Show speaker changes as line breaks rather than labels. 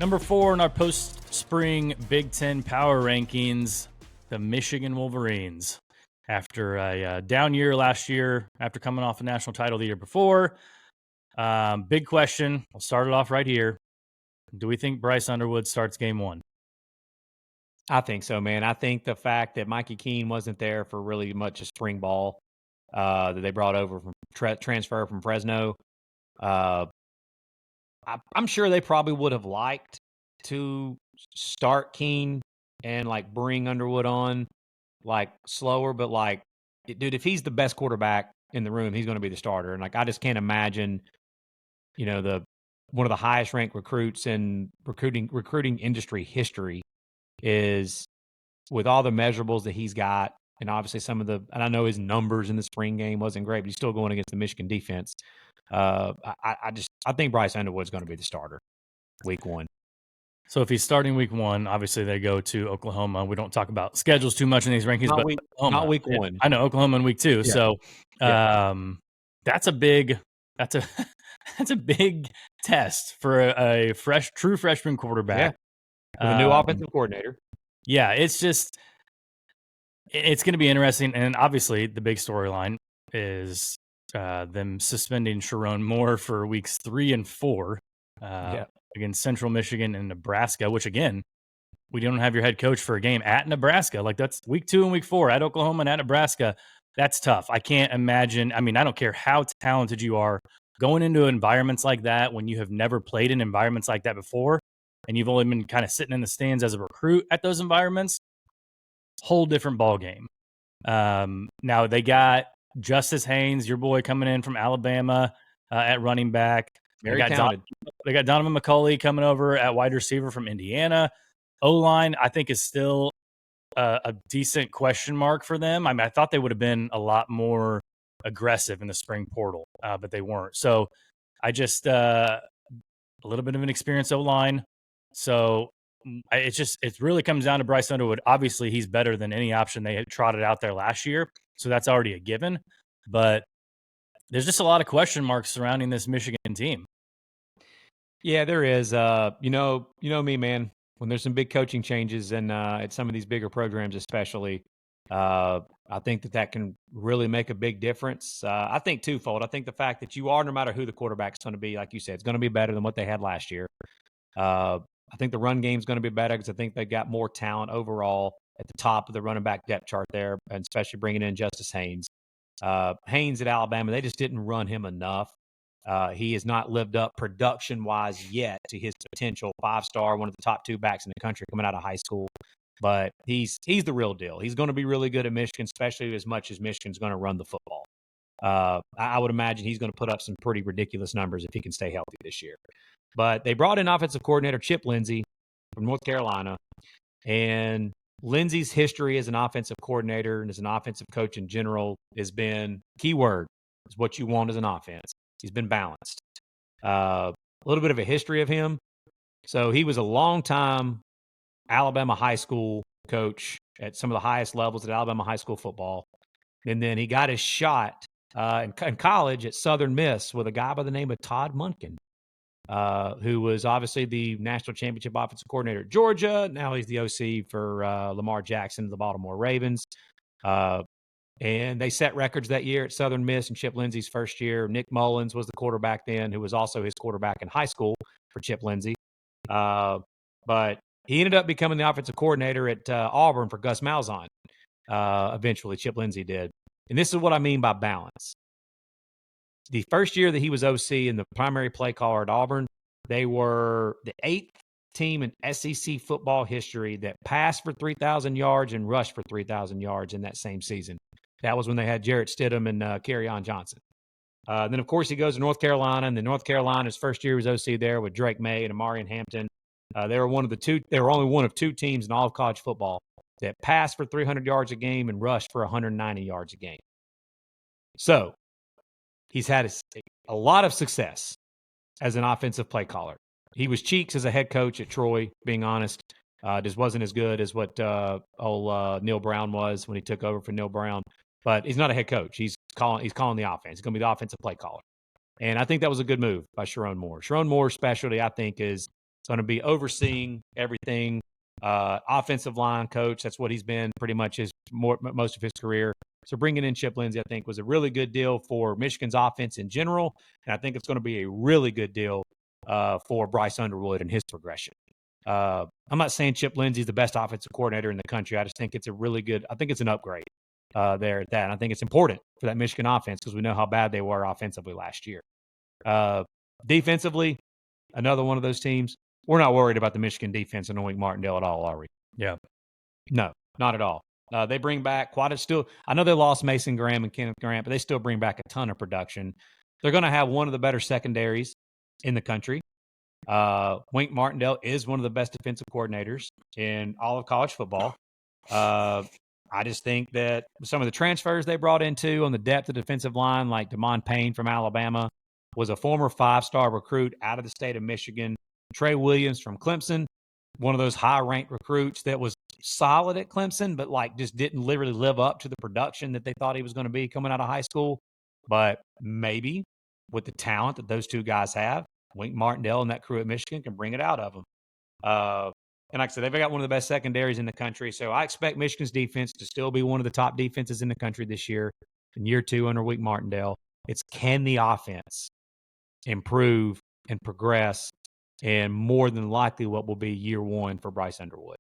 Number 4 in our post-spring Big Ten power rankings, the Michigan Wolverines. After a down year last year, after coming off a national title the year before, big question. We'll start it off right here. Do we think Bryce Underwood starts game 1?
I think so, man. I think the fact that Mikey Keene wasn't there for really much of spring ball that they brought over from transfer from Fresno, uh, I'm sure they probably would have liked to start Keene and bring Underwood on slower, but dude, if he's the best quarterback in the room, he's going to be the starter. And I just can't imagine, the one of the highest ranked recruits in recruiting industry history is with all the measurables that he's got, and obviously and I know his numbers in the spring game wasn't great, but he's still going against the Michigan defense. I think Bryce Underwood's going to be the starter week 1.
So if he's starting week 1, obviously they go to Oklahoma. We don't talk about schedules too much in these rankings, but
not week 1.
I know Oklahoma in week 2.
Yeah.
So that's a big test for a true freshman quarterback.
Yeah. With a new offensive coordinator.
Yeah, it's going to be interesting. And obviously the big storyline is them suspending Sharon Moore for weeks 3 and 4 against Central Michigan and Nebraska, which again, we don't have your head coach for a game at Nebraska. That's week 2 and week 4 at Oklahoma and at Nebraska. That's tough. I can't imagine. I mean, I don't care how talented you are going into environments like that when you have never played in environments like that before and you've only been kind of sitting in the stands as a recruit at those environments. Whole different ball game. Now they got Justice Haynes, your boy, coming in from Alabama at running back.
Very talented.
They got Donovan McCulley coming over at wide receiver from Indiana. O-line, I think, is still a decent question mark for them. I mean, I thought they would have been a lot more aggressive in the spring portal, but they weren't. So I just a little bit of an experienced O-line. So it really comes down to Bryce Underwood. Obviously, he's better than any option they had trotted out there last year. So that's already a given. But there's just a lot of question marks surrounding this Michigan team.
Yeah, there is. You know me, man. When there's some big coaching changes and at some of these bigger programs, especially, I think that can really make a big difference. I think twofold. I think the fact that you are, no matter who the quarterback's going to be, like you said, it's going to be better than what they had last year. I think the run game's going to be better because I think they got more talent overall at the top of the running back depth chart there, and especially bringing in Justice Haynes. Haynes at Alabama, they just didn't run him enough. He has not lived up production-wise yet to his potential. 5-star, one of the top 2 backs in the country coming out of high school. But he's the real deal. He's going to be really good at Michigan, especially as much as Michigan's going to run the football. I would imagine he's going to put up some pretty ridiculous numbers if he can stay healthy this year. But they brought in offensive coordinator Chip Lindsey from North Carolina. And Lindsey's history as an offensive coordinator and as an offensive coach in general has been, keyword, is what you want as an offense. He's been balanced. A little bit of a history of him. So he was a long-time Alabama high school coach at some of the highest levels at Alabama high school football. And then he got his shot in college at Southern Miss with a guy by the name of Todd Monken, who was obviously the national championship offensive coordinator at Georgia. Now he's the OC for Lamar Jackson, the Baltimore Ravens. And they set records that year at Southern Miss in Chip Lindsey's first year. Nick Mullins was the quarterback then, who was also his quarterback in high school for Chip Lindsey. But he ended up becoming the offensive coordinator at Auburn for Gus Malzahn. Eventually, Chip Lindsey did. And this is what I mean by balance. The first year that he was OC and the primary play caller at Auburn, they were the 8th team in SEC football history that passed for 3,000 yards and rushed for 3,000 yards in that same season. That was when they had Jarrett Stidham and Kerryon Johnson. Then, of course, he goes to North Carolina, and then North Carolina's first year was OC there with Drake May and Amarian Hampton. They were only one of 2 teams in all of college football that passed for 300 yards a game and rushed for 190 yards a game. So he's had a lot of success as an offensive play caller. He was cheeks as a head coach at Troy, being honest. Just wasn't as good as what Neil Brown was when he took over for Neil Brown. But he's not a head coach. He's calling the offense. He's going to be the offensive play caller. And I think that was a good move by Sharon Moore. Sharon Moore's specialty, I think, is It's going to be overseeing everything. Offensive line coach. That's what he's been pretty much most of his career. So bringing in Chip Lindsey, I think, was a really good deal for Michigan's offense in general. And I think it's going to be a really good deal for Bryce Underwood and his progression. I'm not saying Chip Lindsey's the best offensive coordinator in the country. I just think it's an upgrade there at that. And I think it's important for that Michigan offense because we know how bad they were offensively last year. Defensively, another one of those teams. We're not worried about the Michigan defense in Wink Martindale at all, are we?
Yeah.
No, not at all. They bring back I know they lost Mason Graham and Kenneth Grant, but they still bring back a ton of production. They're going to have one of the better secondaries in the country. Wink Martindale is one of the best defensive coordinators in all of college football. I just think that some of the transfers they brought into on the depth of defensive line, like Damon Payne from Alabama, was a former 5-star recruit out of the state of Michigan. Trey Williams from Clemson, one of those high-ranked recruits that was solid at Clemson, but just didn't literally live up to the production that they thought he was going to be coming out of high school. But maybe with the talent that those two guys have, Wink Martindale and that crew at Michigan can bring it out of them. And like I said, they've got one of the best secondaries in the country. So I expect Michigan's defense to still be one of the top defenses in the country this year, in year 2 under Wink Martindale. It's can the offense improve and progress, and more than likely what will be year 1 for Bryce Underwood.